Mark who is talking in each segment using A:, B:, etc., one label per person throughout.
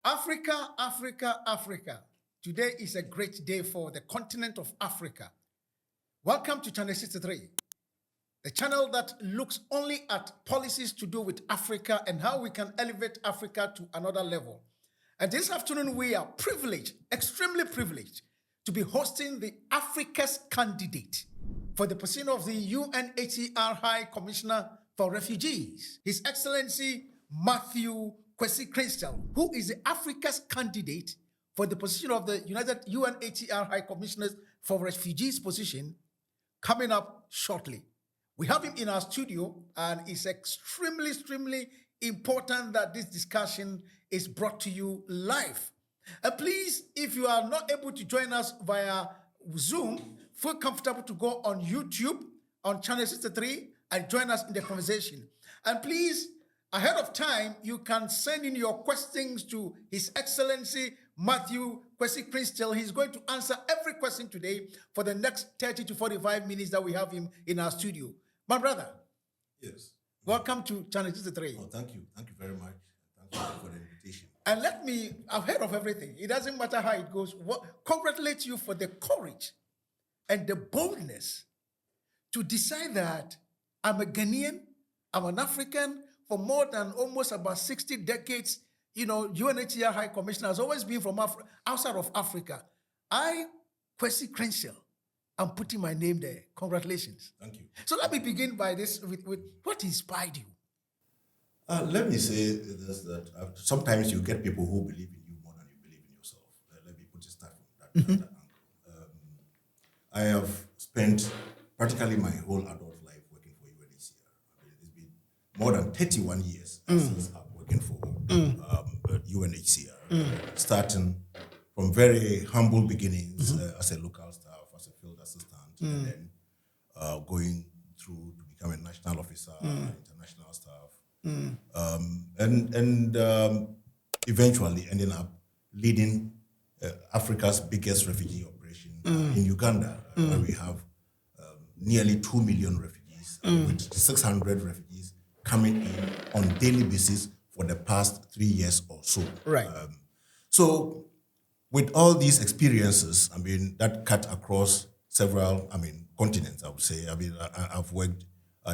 A: Africa, Africa, Africa. Today is a great day for the continent of Africa. Welcome to Channel 63, the channel that looks only at policies to do with Africa and how we can elevate Africa to another level. And this afternoon, we are privileged, extremely privileged, to be hosting the Africa's candidate for the position of the UNHCR High Commissioner for Refugees, His Excellency Matthew Crentsil, who is the Africa's candidate for the position of the UNHCR High Commissioner for Refugees position, coming up shortly. We have him in our studio, and it's extremely important that this discussion is brought to you live. Please, if you are not able to join us via Zoom, feel comfortable to go on YouTube on Channel 63 and join us in the conversation. And please, ahead of time, you can send in your questions to His Excellency Matthew Crentsil. He's going to answer every question today for the next 30 to 45 minutes that we have him in our studio. My brother.
B: Yes.
A: Welcome to Channel 63.
B: Oh, thank you. Thank you very much. Thank you for the invitation.
A: And ahead of everything, it doesn't matter how it goes, congratulate you for the courage and the boldness to decide that I'm a Ghanaian, I'm an African. For more than almost about 60 decades, UNHCR High Commissioner has always been from outside of Africa. I, Crentsil, I'm putting my name there. Congratulations.
B: Thank you.
A: So let me begin by this with what inspired you?
B: Let me say this, that sometimes you get people who believe in you more than you believe in yourself. Let me put it start from that angle. I have spent practically my whole adult life working for UNHCR. It's been more than 31 years since I'm working for UNHCR, starting from very humble beginnings as a local staff, as a field assistant, and then going through to become a national officer, international staff, and eventually ending up leading Africa's biggest refugee operation in Uganda, where we have nearly 2 million refugees, with 600 refugees coming in on daily basis for the past 3 years or so.
A: Right.
B: So with all these experiences, that cut across several, continents, I would say. I've worked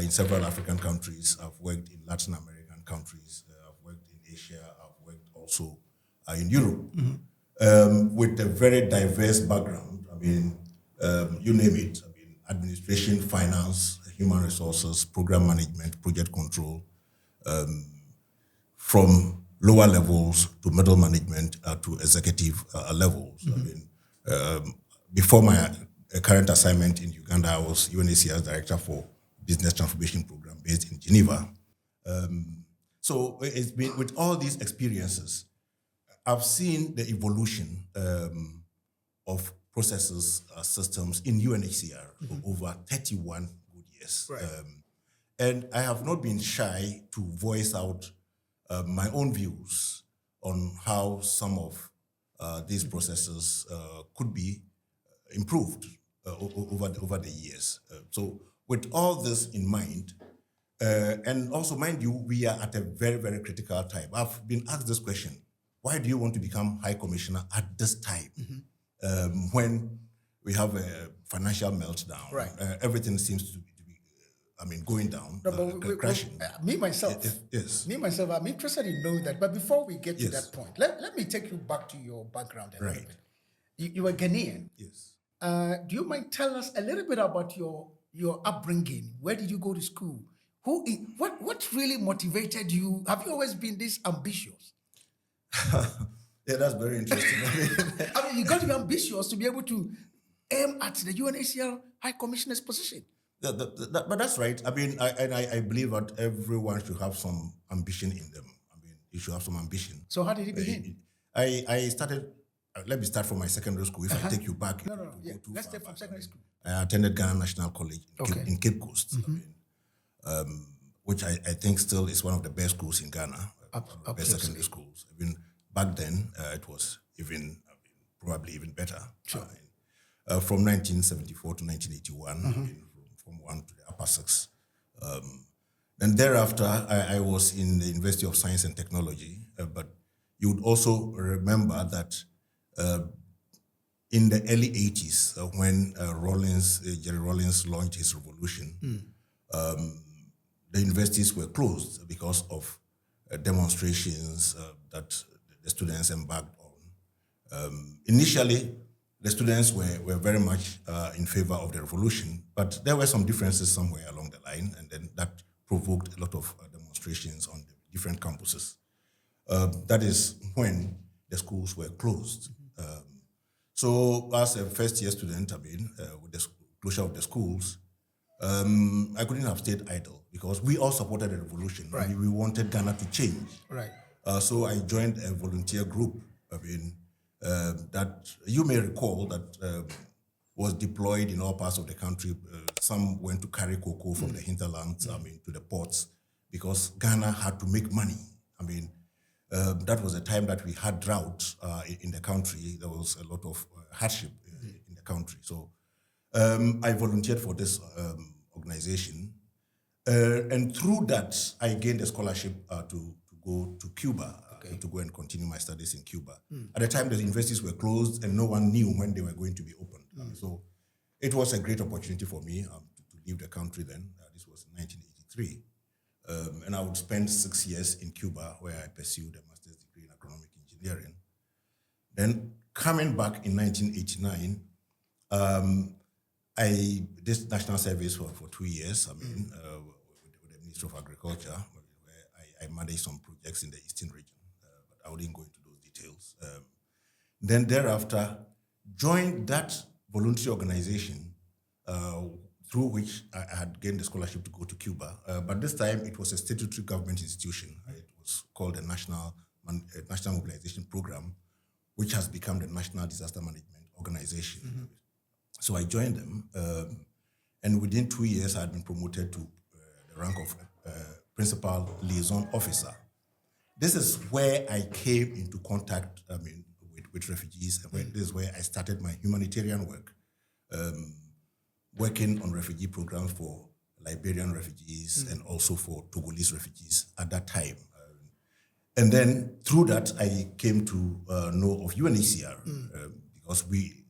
B: in several African countries. I've worked in Latin American countries. I've worked in Asia. I've worked also in Europe. With a very diverse background. You name it. Administration, finance, human resources, program management, project control, from lower levels to middle management to executive levels. Before my current assignment in Uganda, I was UNHCR's director for business transformation program based in Geneva. So it's been, with all these experiences, I've seen the evolution of processes, systems in UNHCR for over 31 good years.
A: Right.
B: And I have not been shy to voice out my own views on how some of these processes could be improved over the years. So with all this in mind, and also mind you, we are at a very critical time. I've been asked this question: why do you want to become High Commissioner at this time, when we have a financial meltdown?
A: Right.
B: Everything seems to be going down, crashing.
A: Me myself, I'm interested in knowing that. But before we get to that point, let me take you back to your background a little bit. You were Ghanaian.
B: Yes.
A: Do you mind tell us a little bit about your upbringing? Where did you go to school? What really motivated you? Have you always been this ambitious?
B: Yeah, that's very interesting.
A: You got to be ambitious to be able to aim at the UNHCR High Commissioner's position.
B: But that's right. I believe that everyone should have some ambition in them. You should have some ambition.
A: So how did it begin?
B: I started. Let me start from my secondary school. If I take you back,
A: No. Yeah. Let's start from secondary school.
B: I attended Ghana National College in Cape Coast, which I think still is one of the best schools in Ghana. Best secondary schools. Back then, it was probably even better.
A: Sure.
B: From 1974 to 1981, from 1 to the upper 6. And thereafter, I was in the University of Science and Technology, but you would also remember that in the early 80s, when Jerry Rawlings launched his revolution, the universities were closed because of demonstrations that the students embarked on. Initially, the students were very much in favor of the revolution, but there were some differences somewhere along the line, and then that provoked a lot of demonstrations on the different campuses. That is when the schools were closed. So as a first-year student, with the closure of the schools, I couldn't have stayed idle because we all supported the revolution.
A: Right.
B: We wanted Ghana to change.
A: Right.
B: So I joined a volunteer group. That you may recall that was deployed in all parts of the country. Some went to carry cocoa from the hinterlands, to the ports, because Ghana had to make money. That was a time that we had drought in the country. There was a lot of hardship in the country. So I volunteered for this organization. And through that, I gained a scholarship to go to Cuba, to go and continue my studies in Cuba. At the time, the universities were closed and no one knew when they were going to be opened. So it was a great opportunity for me to leave the country then. This was in 1983. And I would spend 6 years in Cuba, where I pursued a master's degree in agronomic engineering. Then coming back in 1989, I did national service for 2 years, with the Ministry of Agriculture, where I managed some projects in the Eastern region, but I wouldn't go into those details. Then thereafter, joined that voluntary organization through which I had gained the scholarship to go to Cuba. But this time it was a statutory government institution. It was called the National Mobilization Program, which has become the National Disaster Management Organization. So I joined them, and within 2 years I had been promoted to the rank of Principal Liaison Officer. This is where I came into contact with refugees, and this is where I started my humanitarian work. Working on refugee programs for Liberian refugees and also for Togolese refugees at that time. And then through that, I came to know of UNHCR because we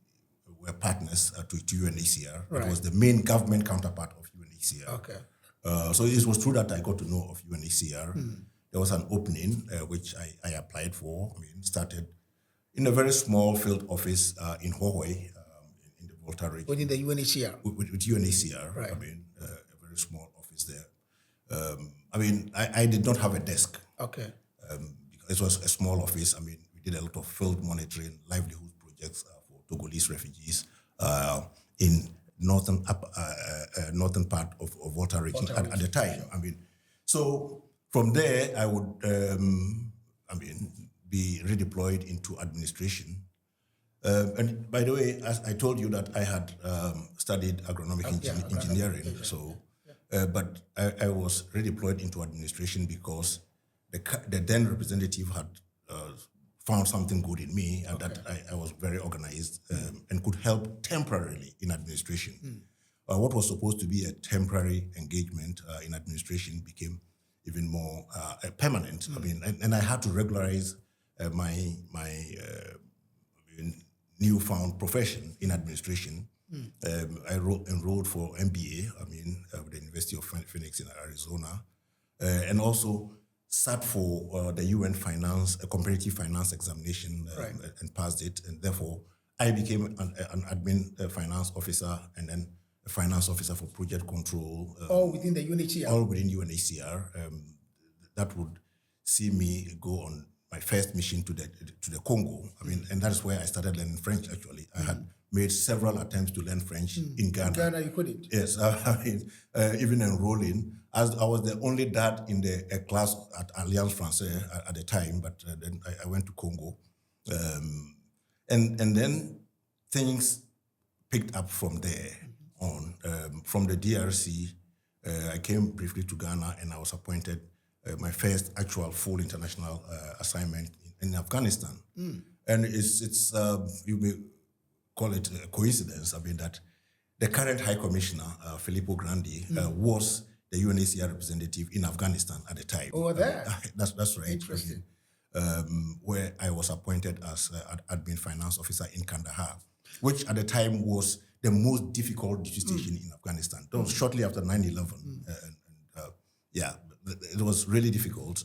B: were partners to UNHCR. Right. It was the main government counterpart of UNHCR.
A: Okay.
B: So it was through that I got to know of UNHCR. There was an opening which I applied for. Started in a very small field office in Hohoi, region.
A: Within the UNHCR?
B: With UNHCR, right. A very small office there. I did not have a desk.
A: Okay.
B: It was a small office. We did a lot of field monitoring, livelihood projects for Togolese refugees in northern part of Volta region at the time.
A: Sure.
B: So from there I would be redeployed into administration. And by the way, as I told you that I had studied agronomic engineering, but I was redeployed into administration because the then representative had found something good in me, and that I was very organized and could help temporarily in administration. What was supposed to be a temporary engagement in administration became even more permanent. And I had to regularize my newfound profession in administration. I enrolled for MBA, with the University of Phoenix in Arizona, and also sat for the UN finance, a comparative finance examination, and passed it. And therefore, I became an admin finance officer and then a finance officer for project control.
A: All within the UNHCR?
B: All within UNHCR. That would see me go on my first mission to the Congo. And that's where I started learning French, actually. I had made several attempts to learn French in Ghana.
A: In Ghana, you couldn't?
B: Yes, even enrolling, as I was the only dad in a class at Alliance Française at the time, but then I went to Congo. And then things picked up from there on. From the DRC, I came briefly to Ghana, and I was appointed my first actual full international assignment in Afghanistan. And it's you may call it a coincidence, that the current High Commissioner, Filippo Grandi, was the UNHCR representative in Afghanistan at the time.
A: Over there?
B: That's right.
A: Interesting.
B: where I was appointed as admin finance officer in Kandahar, which at the time was the most difficult duty station in Afghanistan. That was shortly after 9/11. Yeah, it was really difficult.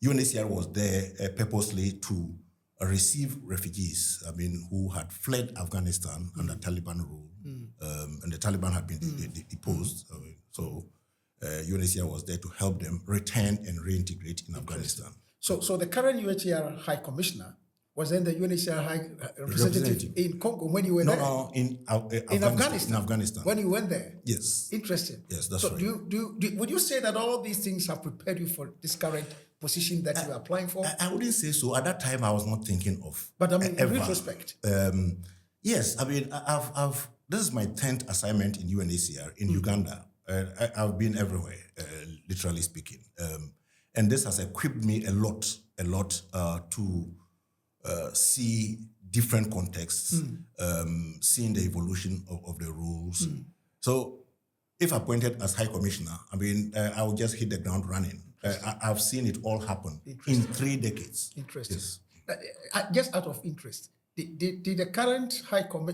B: UNHCR was there purposely to receive refugees, who had fled Afghanistan under Taliban rule, and the Taliban had been deposed. So UNHCR was there to help them return and reintegrate in Afghanistan.
A: So the current UNHCR High Commissioner was then the UNHCR High Representative in Congo when you were there?
B: No, in
A: Afghanistan.
B: In Afghanistan.
A: When you went there?
B: Yes.
A: Interesting.
B: Yes, that's
A: so
B: right.
A: Would you say that all these things have prepared you for this current position that you are applying for?
B: I wouldn't say so. At that time, I was not thinking of.
A: But in retrospect.
B: Yes, I've this is my 10th assignment in UNHCR in Uganda. I've been everywhere, literally speaking. And this has equipped me a lot to see different contexts, seeing the evolution of the rules. So if appointed as High Commissioner, I will just hit the ground running. I've seen it all happen in 3 decades.
A: Interesting.
B: Yes.
A: Just out of interest, did the current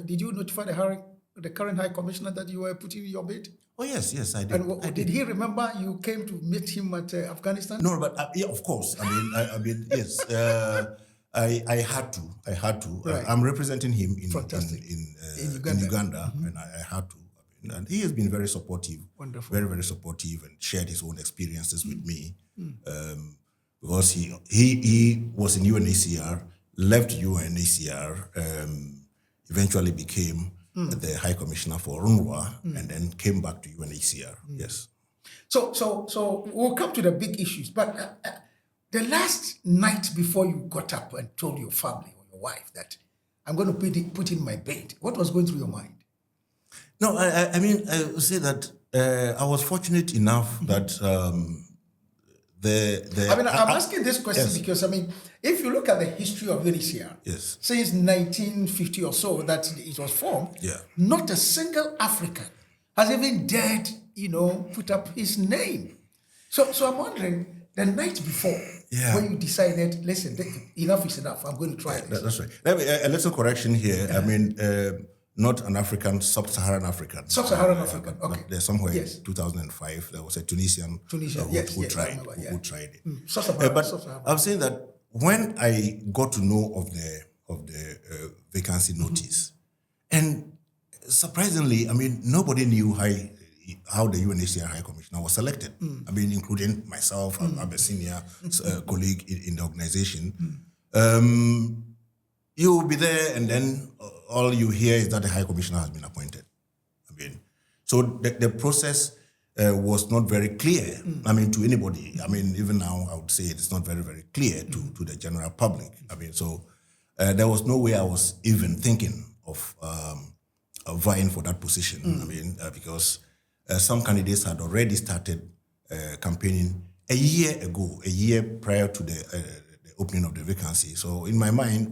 A: did you notify the current High Commissioner that you were putting your bid?
B: Oh yes, I did.
A: And did he remember you came to meet him at Afghanistan?
B: No, but yeah, of course. Yes. I had to.
A: Right.
B: I'm representing him in
A: Uganda,
B: and I had to. And he has been very supportive.
A: Wonderful.
B: Very, very supportive, and shared his own experiences with me. Because he was in UNHCR, left UNHCR, eventually became the High Commissioner for renewal, and then came back to UNHCR. Yes.
A: So we'll come to the big issues, but the last night before you got up and told your family or your wife that I'm going to put in my bid, what was going through your mind?
B: No, I would say that I was fortunate enough that
A: I'm asking this question
B: yes.
A: because, if you look at the history of UNHCR,
B: yes,
A: since 1950 or so that it was formed,
B: yeah,
A: not a single African has even dared, put up his name. So I'm wondering, the night before, when you decided, listen, enough is enough, I'm going to try this.
B: That's right. A little correction here. Not an African, sub-Saharan African.
A: Sub-Saharan African, okay.
B: But there's somewhere in 2005, there was a Tunisian who tried it. But I'm saying that when I got to know of the vacancy notice, and surprisingly, nobody knew how the UNHCR High Commissioner was selected. Including myself, I'm a senior colleague in the organization. You will be there, and then all you hear is that the High Commissioner has been appointed. So the process was not very clear. To anybody. Even now, I would say it's not very, very clear to the general public. So there was no way I was even thinking of vying for that position. Because some candidates had already started campaigning a year prior to the opening of the vacancy. So in my mind,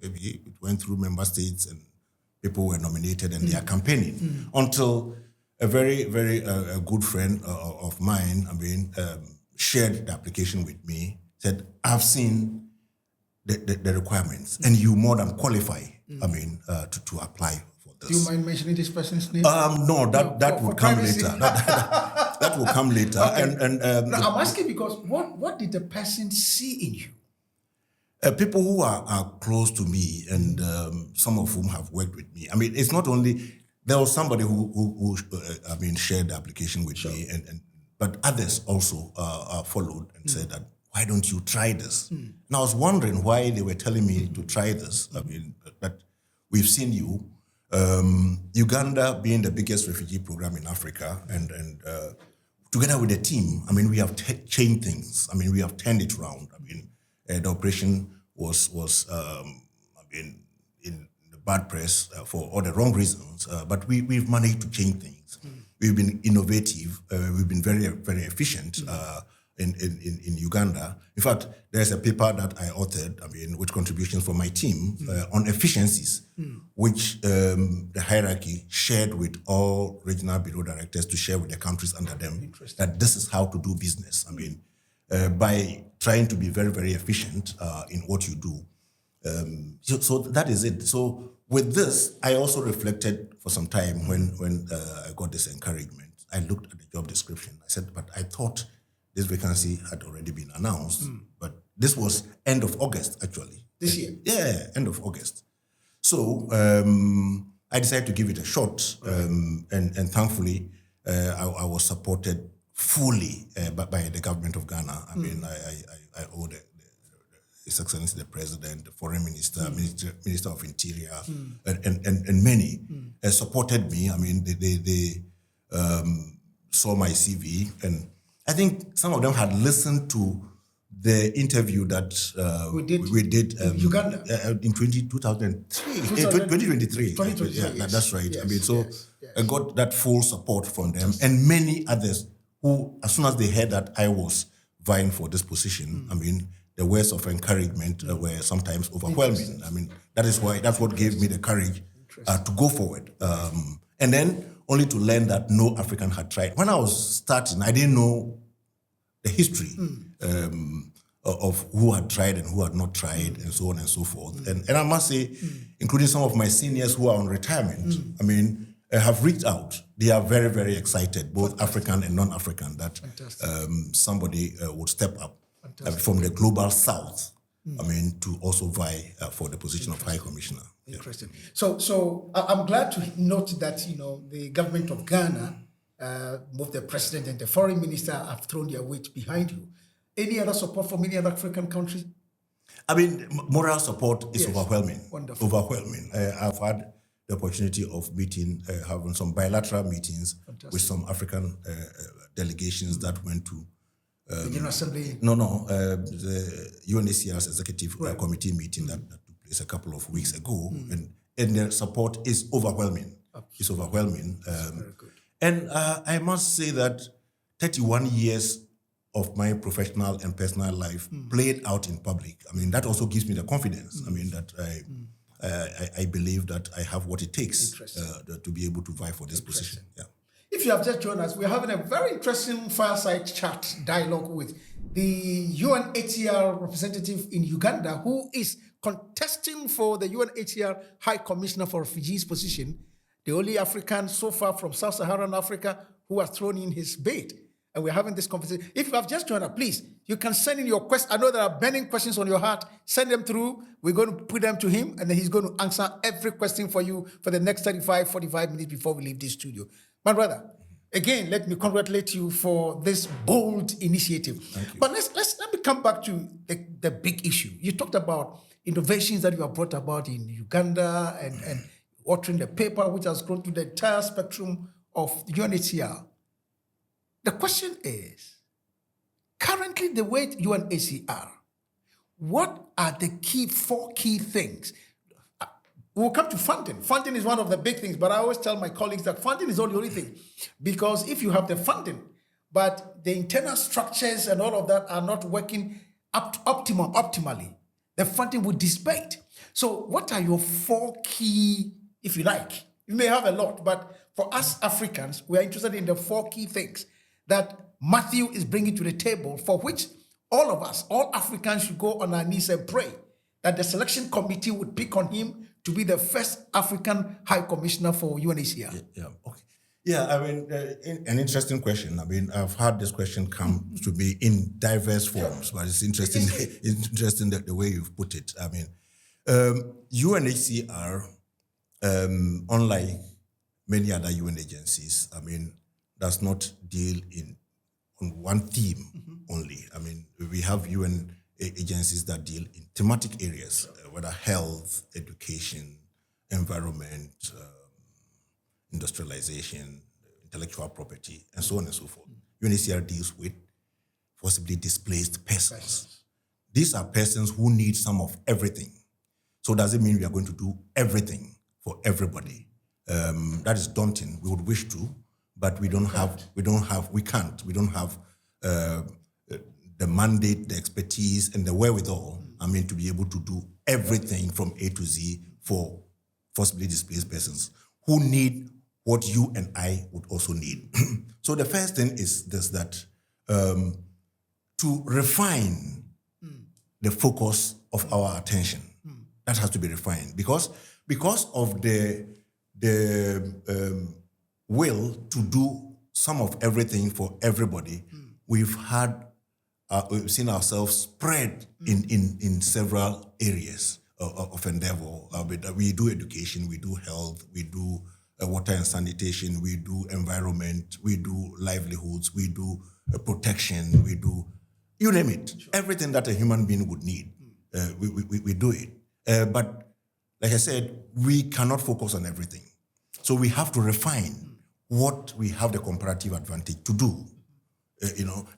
B: maybe it went through member states and people were nominated and they are campaigning until a very, very good friend of mine, shared the application with me, said, I've seen the requirements and you more than qualify, to apply for this.
A: Do you mind mentioning this person's name?
B: No, that would come later. That will come later.
A: Okay. No, I'm asking because what did the person see in you?
B: People who are close to me and some of whom have worked with me. It's not only, there was somebody who shared the application with me, but others also followed and said that, why don't you try this? And I was wondering why they were telling me to try this. But we've seen you. Uganda being the biggest refugee program in Africa, and together with the team, we have changed things. We have turned it around. The operation was in the bad press for all the wrong reasons, but we've managed to change things. We've been innovative. We've been very, very efficient in Uganda. In fact, there's a paper that I authored, with contributions from my team on efficiencies, which the hierarchy shared with all regional bureau directors to share with the countries under them, that this is how to do business. By trying to be very, very efficient in what you do. So that is it. So with this, I also reflected for some time when I got this encouragement. I looked at the job description. I said, but I thought this vacancy had already been announced. But this was end of August, actually.
A: This year?
B: Yeah, end of August. So I decided to give it a shot, and thankfully I was supported fully by the government of Ghana. I mean, I owe His Excellency the President, the Foreign Minister, Minister of Interior, and many supported me. I mean, they saw my CV, and I think some of them had listened to the interview that we did
A: in Uganda
B: in 2023.
A: 2023,
B: Yeah,
A: yes.
B: that's right.
A: Yes,
B: I mean, so
A: yes.
B: I got that full support from them, and many others who, as soon as they heard that I was vying for this position, I mean, the words of encouragement were sometimes overwhelming. I mean, that's what gave me the courage to go forward. And then only to learn that no African had tried. When I was starting, I didn't know the history of who had tried and who had not tried, and so on and so forth. And I must say, including some of my seniors who are on retirement, I mean, have reached out. They are very, very excited, both African and non-African, that somebody would step up from the global south, I mean, to also vie for the position of High Commissioner.
A: Interesting. So I'm glad to note that, the government of Ghana, both the president and the foreign minister, have thrown their weight behind you. Any other support from any other African country?
B: I mean, moral support is overwhelming.
A: Wonderful.
B: Overwhelming. I've had the opportunity of having some bilateral meetings with some African delegations that went to
A: the General Assembly?
B: The UNHCR's executive committee meeting that took place a couple of weeks ago, and the support is overwhelming. Absolutely. It's overwhelming.
A: Very good.
B: And I must say that 31 years of my professional and personal life played out in public. I mean, that also gives me the confidence. I mean, that I believe that I have what it takes to be able to vie for this position. Yeah.
A: If you have just joined us, we're having a very interesting fireside chat dialogue with the UNHCR representative in Uganda, who is contesting for the UNHCR High Commissioner for Refugees position, the only African so far from Sub-Saharan Africa who has thrown in his bid. And we're having this conversation. If you have just joined us, please, you can send in your questions. I know there are burning questions on your heart. Send them through. We're going to put them to him, and then he's going to answer every question for you for the next 35, 45 minutes before we leave this studio. My brother, again, let me congratulate you for this bold initiative.
B: Thank you.
A: But let me come back to the big issue. You talked about innovations that you have brought about in Uganda and authoring the paper, which has grown to the entire spectrum of UNHCR. The question is, currently the way UNHCR, what are the four key things? We'll come to funding. Funding is one of the big things, but I always tell my colleagues that funding is not the only thing. Because if you have the funding, but the internal structures and all of that are not working optimally, the funding will dissipate. So what are your four key, if you like? You may have a lot, but for us Africans, we are interested in the four key things that Matthew is bringing to the table, for which all of us, all Africans, should go on our knees and pray that the selection committee would pick on him to be the first African High Commissioner for UNHCR.
B: Yeah, okay. Yeah, I mean, an interesting question. I mean, I've had this question come to me in diverse forms, but it's interesting, interesting the way you've put it. I mean, UNHCR, unlike many other UN agencies, I mean, does not deal on one theme only. I mean, we have UN agencies that deal in thematic areas, whether health, education, environment, industrialization, intellectual property, and so on and so forth. UNHCR deals with forcibly displaced persons. These are persons who need some of everything. So does it mean we are going to do everything for everybody? That is daunting. We would wish to, but we can't. We don't have the mandate, the expertise, and the wherewithal, I mean, to be able to do everything from A to Z for forcibly displaced persons who need what you and I would also need. So the first thing is this, that to refine the focus of our attention. That has to be refined because of the will to do some of everything for everybody. We've seen ourselves spread in several areas of endeavor. We do education, we do health, we do water and sanitation, we do environment, we do livelihoods, we do protection, we do, you name it. Sure. Everything that a human being would need, we do it. But like I said, we cannot focus on everything. So we have to refine what we have the comparative advantage to do.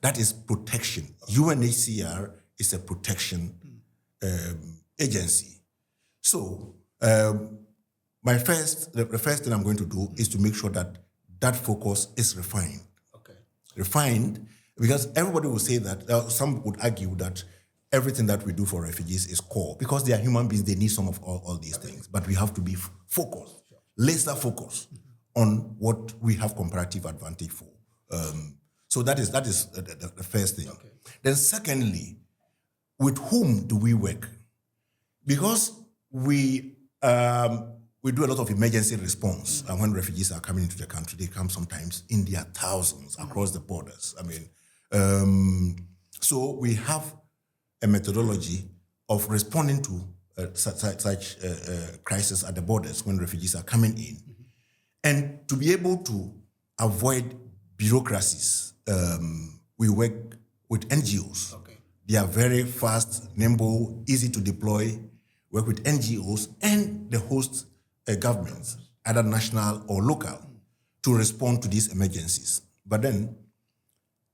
B: That is protection. UNHCR is a protection agency. So the first thing I'm going to do is to make sure that focus is refined.
A: Okay.
B: Refined, because everybody will say that, some would argue that everything that we do for refugees is core, because they are human beings, they need some of all these things. But we have to be focused, laser focused on what we have comparative advantage for. So that is the first thing. Okay. Then secondly, with whom do we work? Because we do a lot of emergency response. And when refugees are coming into the country, they come sometimes in their thousands across the borders. So we have a methodology of responding to such crises at the borders when refugees are coming in. And to be able to avoid bureaucracies, we work with NGOs. Okay. They are very fast, nimble, easy to deploy. Work with NGOs and the host governments, either national or local, to respond to these emergencies. But then,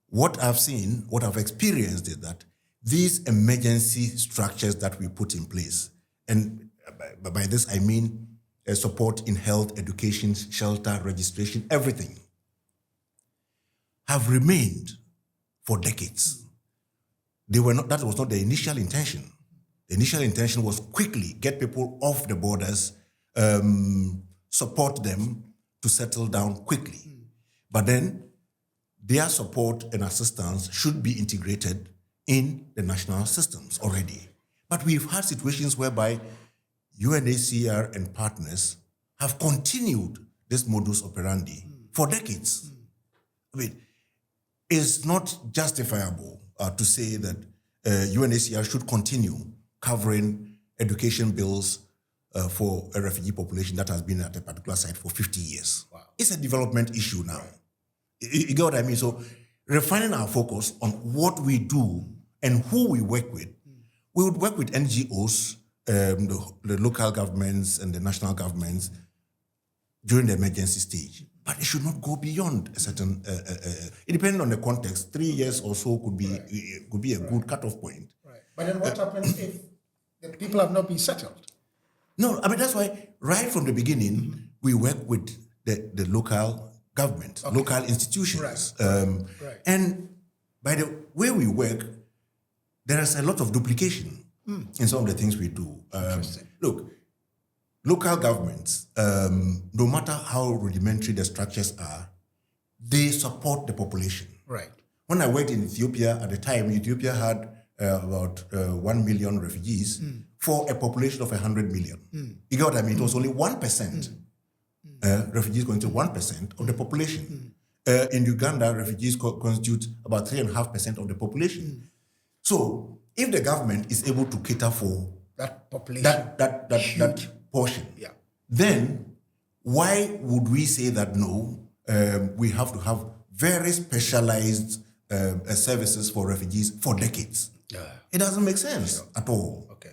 B: what I've experienced is that these emergency structures that we put in place, and by this I mean support in health, education, shelter, registration, everything, have remained for decades. That was not the initial intention. The initial intention was quickly get people off the borders, support them to settle down quickly. But then their support and assistance should be integrated in the national systems already. But we've had situations whereby UNHCR and partners have continued this modus operandi for decades. It's not justifiable to say that UNHCR should continue covering education bills for a refugee population that has been at a particular site for 50 years. Wow. It's a development issue now. You get what I mean? So refining our focus on what we do and who we work with. We would work with NGOs, the local governments and the national governments during the emergency stage. But it should not go beyond a certain, it depends on the context. 3 years or so could be a good cutoff point.
A: Right. But then what happens if the people have not been settled?
B: No, that's why right from the beginning, we work with the local government, local institutions.
A: Right.
B: And by the way we work, there is a lot of duplication in some of the things we do. Look, local governments, no matter how rudimentary the structures are, they support the population.
A: Right.
B: When I worked in Ethiopia at the time, Ethiopia had about 1 million refugees for a population of 100 million. You get what I mean? It was only 1%. Refugees constitute 1% of the population. In Uganda, refugees constitute about 3.5% of the population. So if the government is able to cater for
A: that population,
B: that portion, then why would we say that no, we have to have very specialized services for refugees for decades? It doesn't make sense at all.
A: Okay.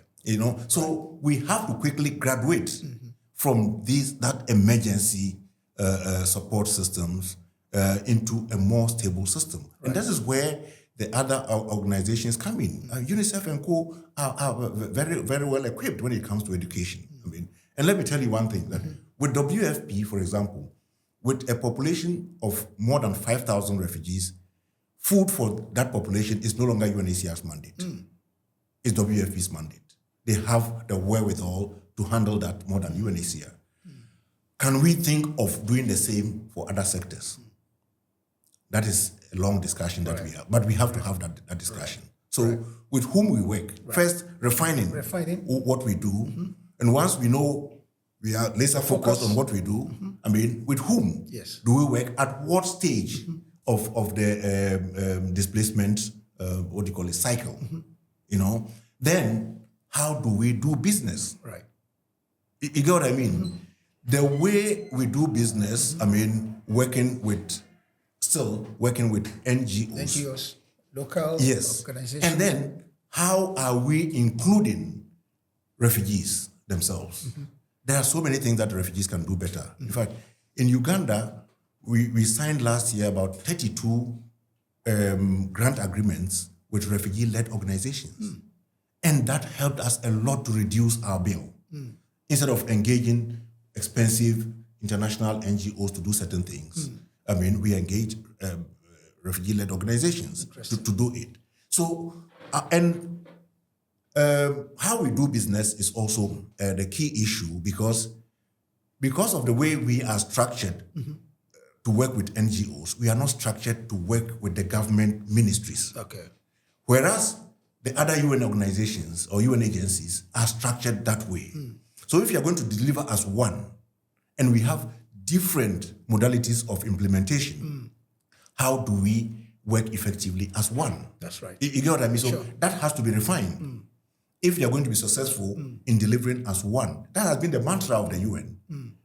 B: So we have to quickly graduate from that emergency support systems into a more stable system. Right. And this is where the other organizations come in. UNICEF and co are very, very well equipped when it comes to education. And let me tell you one thing, that with WFP, for example, with a population of more than 5,000 refugees, food for that population is no longer UNHCR's mandate. It's WFP's mandate. They have the wherewithal to handle that more than UNHCR. Can we think of doing the same for other sectors? That is a long discussion that we have, but we have to have that discussion. So with whom we work, first refining what we do. And once we know we are laser focused on what we do, I mean, with whom do we work? At what stage of the displacement, what do you call it, cycle? You know, then how do we do business?
A: Right.
B: You get what I mean? The way we do business, I mean, still working with NGOs.
A: Local organizations.
B: And then how are we including refugees themselves? There are so many things that refugees can do better. In fact, in Uganda, we signed last year about 32 grant agreements with refugee-led organizations. And that helped us a lot to reduce our bill. Instead of engaging expensive international NGOs to do certain things, I mean, we engage refugee-led organizations to do it. So, how we do business is also the key issue because of the way we are structured to work with NGOs, we are not structured to work with the government ministries.
A: Okay.
B: Whereas the other UN organizations or UN agencies are structured that way. So if you're going to deliver as one, and we have different modalities of implementation, how do we work effectively as one?
A: That's right.
B: You get what I mean? So that has to be refined. If you're going to be successful in delivering as one, that has been the mantra of the UN,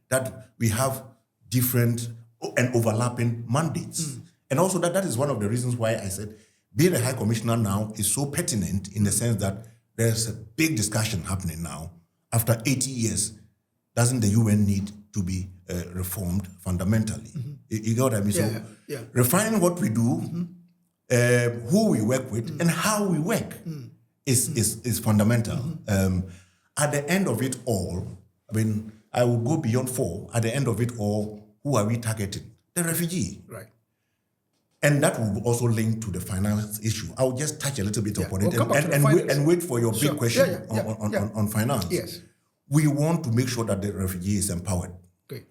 B: that we have different and overlapping mandates. And also that is one of the reasons why I said being a High Commissioner now is so pertinent in the sense that there's a big discussion happening now. After 80 years, doesn't the UN need to be reformed fundamentally? You get what I mean? So refining what we do, who we work with, and how we work is fundamental. At the end of it all, I mean, I will go beyond 4. At the end of it all, who are we targeting? The refugee.
A: Right.
B: And that will also link to the finance issue. I'll just touch a little bit upon it and wait for your big question on finance.
A: Yes.
B: We want to make sure that the refugee is empowered.
A: Okay.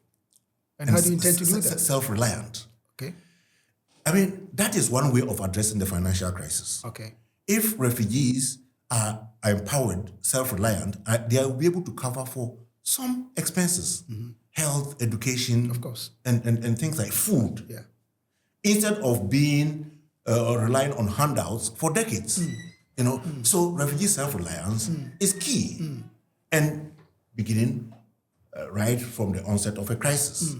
A: And how do you intend to do that?
B: Self-reliant.
A: Okay.
B: I mean, that is one way of addressing the financial crisis.
A: Okay.
B: If refugees are empowered, self-reliant, they will be able to cover for some expenses, health, education,
A: of course,
B: and things like food.
A: Yeah.
B: Instead of being relying on handouts for decades. You know, so refugee self-reliance is key. And beginning right from the onset of a crisis.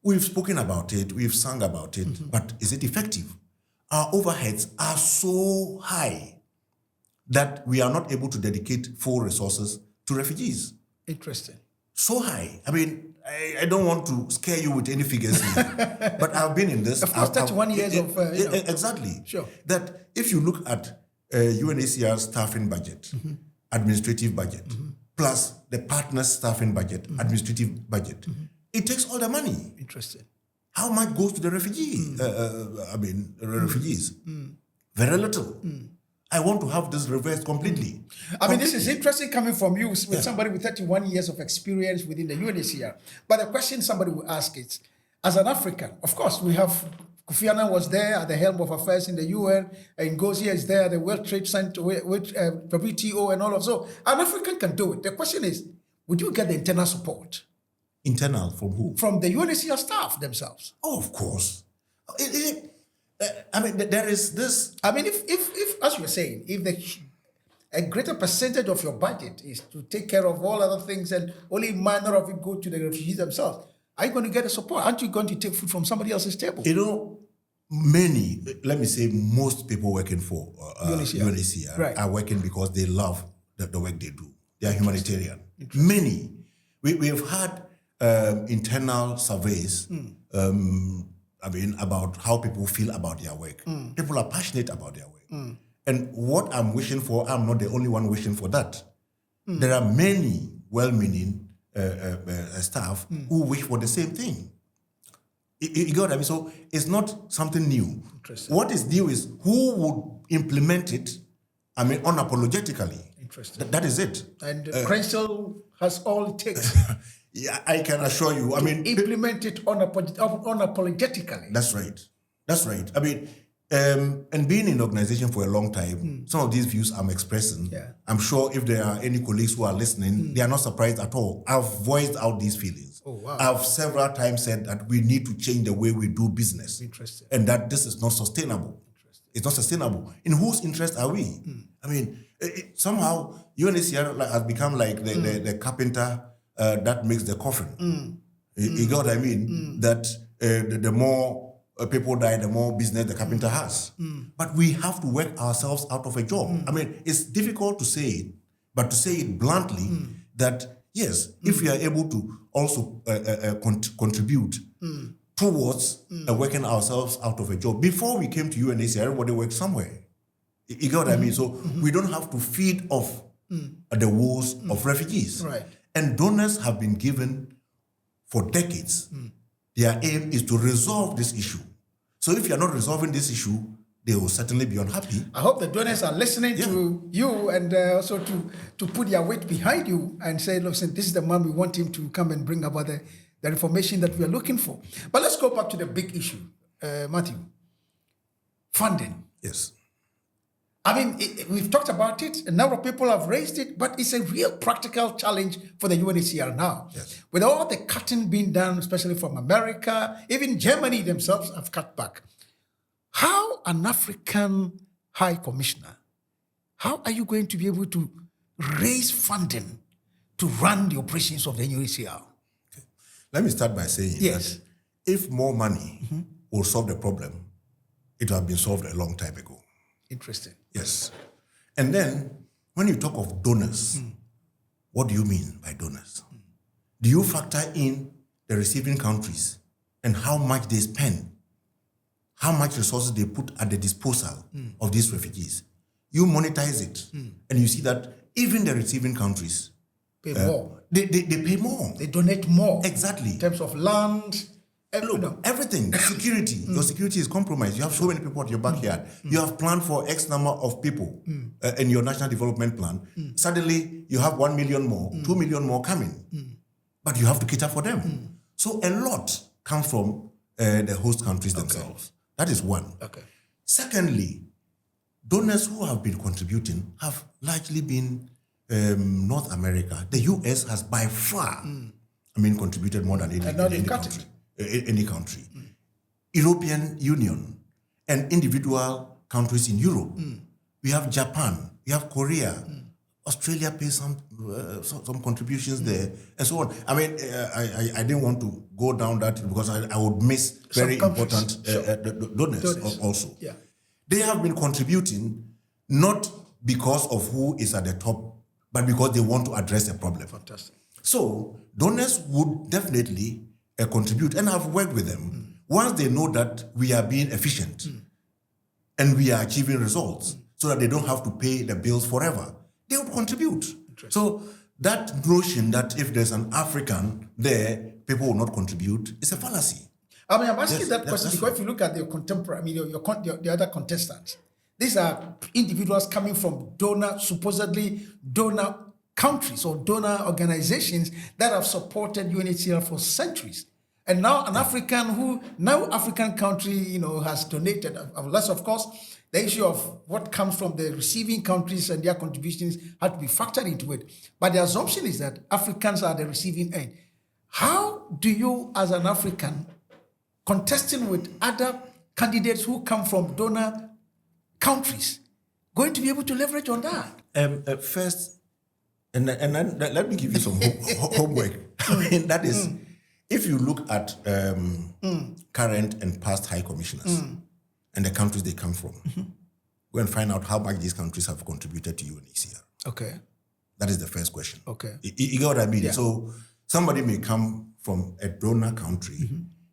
B: We've spoken about it, we've sung about it, but is it effective? Our overheads are so high that we are not able to dedicate full resources to refugees.
A: Interesting.
B: So high. I mean, I don't want to scare you with any figures here, but I've been in this.
A: Of course, 31 years of...
B: Exactly.
A: Sure.
B: That if you look at UNHCR staffing budget, administrative budget, plus the partners staffing budget, administrative budget, it takes all the money.
A: Interesting.
B: How much goes to the refugee? Refugees? Very little. I want to have this reversed completely.
A: I mean, this is interesting coming from you with somebody with 31 years of experience within the UNHCR. But the question somebody will ask is, as an African, of course, we have Kofi Annan was there at the helm of affairs in the UN, and Ngozi is there, the World Trade Center, with WTO and all of so. An African can do it. The question is, would you get the internal support?
B: Internal from who?
A: From the UNHCR staff themselves.
B: Oh, of course. I mean, there is this.
A: I mean, if as you were saying, if a greater percentage of your budget is to take care of all other things and only minor of it go to the refugees themselves, are you going to get the support? Aren't you going to take food from somebody else's table?
B: You know, let me say most people working for UNHCR are working because they love the work they do. They are humanitarian. Many. We have had internal surveys I mean, about how people feel about their work. People are passionate about their work. And what I'm wishing for, I'm not the only one wishing for that. There are many well-meaning staff who wish for the same thing. You get what I mean? So it's not something new. What is new is who would implement it, I mean, unapologetically.
A: Interesting.
B: That is it.
A: And Crentsil has all it takes.
B: Yeah, I can assure you. I mean,
A: implement it unapologetically.
B: That's right. That's right. I mean, And being in the organization for a long time, some of these views I'm expressing, I'm sure if there are any colleagues who are listening, they are not surprised at all. I've voiced out these feelings.
A: Oh, wow.
B: I've several times said that we need to change the way we do business.
A: Interesting.
B: And that this is not sustainable. It's not sustainable. In whose interest are we? I mean, somehow UNHCR has become like the carpenter that makes the coffin. You got what I mean? That the more people die, the more business the carpenter has. But we have to work ourselves out of a job. I mean, it's difficult to say it, but to say it bluntly, that yes, if we are able to also contribute towards working ourselves out of a job. Before we came to UNHCR, everybody worked somewhere. You get what I mean? So we don't have to feed off the woes of refugees.
A: Right.
B: And donors have been given for decades. Their aim is to resolve this issue. So if you're not resolving this issue, they will certainly be unhappy.
A: I hope the donors are listening to you and also to put their weight behind you and say, listen, this is the man we want him to come and bring about the information that we are looking for. But let's go back to the big issue, Matthew. Funding.
B: Yes.
A: I mean, we've talked about it. A number of people have raised it, but it's a real practical challenge for the UNHCR now.
B: Yes.
A: With all the cutting being done, especially from America, even Germany themselves have cut back. How an African High Commissioner, how are you going to be able to raise funding to run the operations of the UNHCR?
B: Okay. Let me start by saying that if more money will solve the problem, it would have been solved a long time ago.
A: Interesting.
B: Yes. And then, when you talk of donors, what do you mean by donors? Do you factor in the receiving countries and how much they spend, how much resources they put at the disposal of these refugees? You monetize it, and you see that even the receiving countries
A: pay more.
B: They pay more.
A: They donate more.
B: Exactly.
A: In terms of land,
B: everything. Security. Your security is compromised. You have so many people at your backyard. You have planned for X number of people in your national development plan. Suddenly, you have 1 million more, 2 million more coming. But you have to cater for them. So a lot comes from the host countries themselves. That is one.
A: Okay.
B: Secondly, donors who have been contributing have largely been North America. The US has by far, contributed more than any country. Any country. European Union and individual countries in Europe. We have Japan, we have Korea, Australia pays some contributions there, and so on. I mean, I didn't want to go down that because I would miss very important donors also.
A: Yeah.
B: They have been contributing not because of who is at the top, but because they want to address a problem.
A: Fantastic.
B: So donors would definitely contribute, and I've worked with them. Once they know that we are being efficient and we are achieving results so that they don't have to pay the bills forever, they would contribute. So that notion that if there's an African there, people will not contribute is a fallacy.
A: I mean, I'm asking that question because if you look at the contemporary, the other contestants, these are individuals coming from supposedly donor countries or donor organizations that have supported UNHCR for centuries. And now an African country, has donated, unless of course the issue of what comes from the receiving countries and their contributions had to be factored into it. But the assumption is that Africans are the receiving end. How do you, as an African, contesting with other candidates who come from donor countries, going to be able to leverage on that?
B: First, and then let me give you some homework. I mean, that is, if you look at current and past high commissioners and the countries they come from, go and find out how much these countries have contributed to UNHCR.
A: Okay.
B: That is the first question.
A: Okay.
B: You get what I mean?
A: Yeah.
B: So somebody may come from a donor country,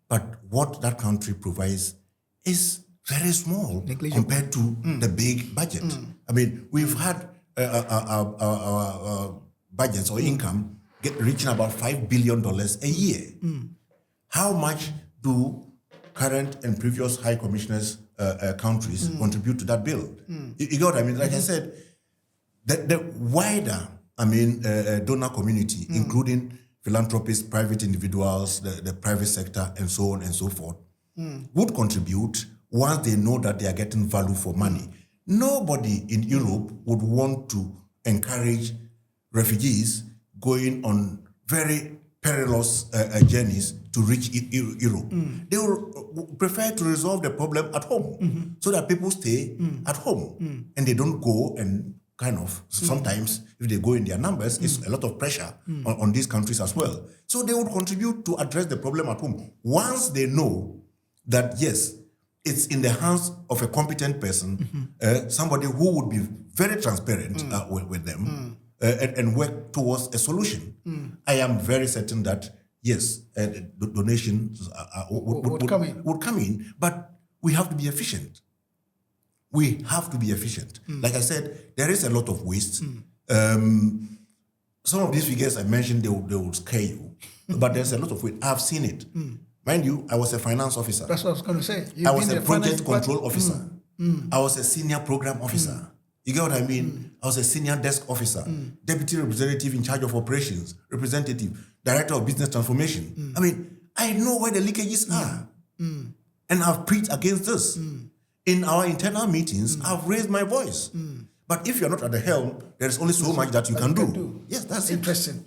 B: but what that country provides is very small compared to the big budget. I mean, we've had our budgets or income reaching about $5 billion a year. How much do current and previous high commissioners countries contribute to that bill? You get what I mean? Like I said, the wider donor community, including philanthropists, private individuals, the private sector, and so on and so forth, would contribute once they know that they are getting value for money. Nobody in Europe would want to encourage refugees going on very perilous journeys to reach Europe. They will prefer to resolve the problem at home so that people stay at home and they don't go and kind of, sometimes if they go in their numbers, it's a lot of pressure on these countries as well. So they would contribute to address the problem at home. Once they know that, yes, it's in the hands of a competent person, somebody who would be very transparent with them and work towards a solution. I am very certain that, yes, the donations would come in, but we have to be efficient. We have to be efficient. Like I said, there is a lot of waste. Some of these figures I mentioned, they will scare you, but there's a lot of waste. I've seen it. Mind you, I was a finance officer.
A: That's what I was going to say.
B: I was a project control officer. I was a senior program officer. You get what I mean? I was a senior desk officer, deputy representative in charge of operations, representative, director of business transformation. I mean, I know where the leakages are. And I've preached against this. In our internal meetings, I've raised my voice. But if you're not at the helm, there's only so much that you can do. Yes, that's
A: interesting.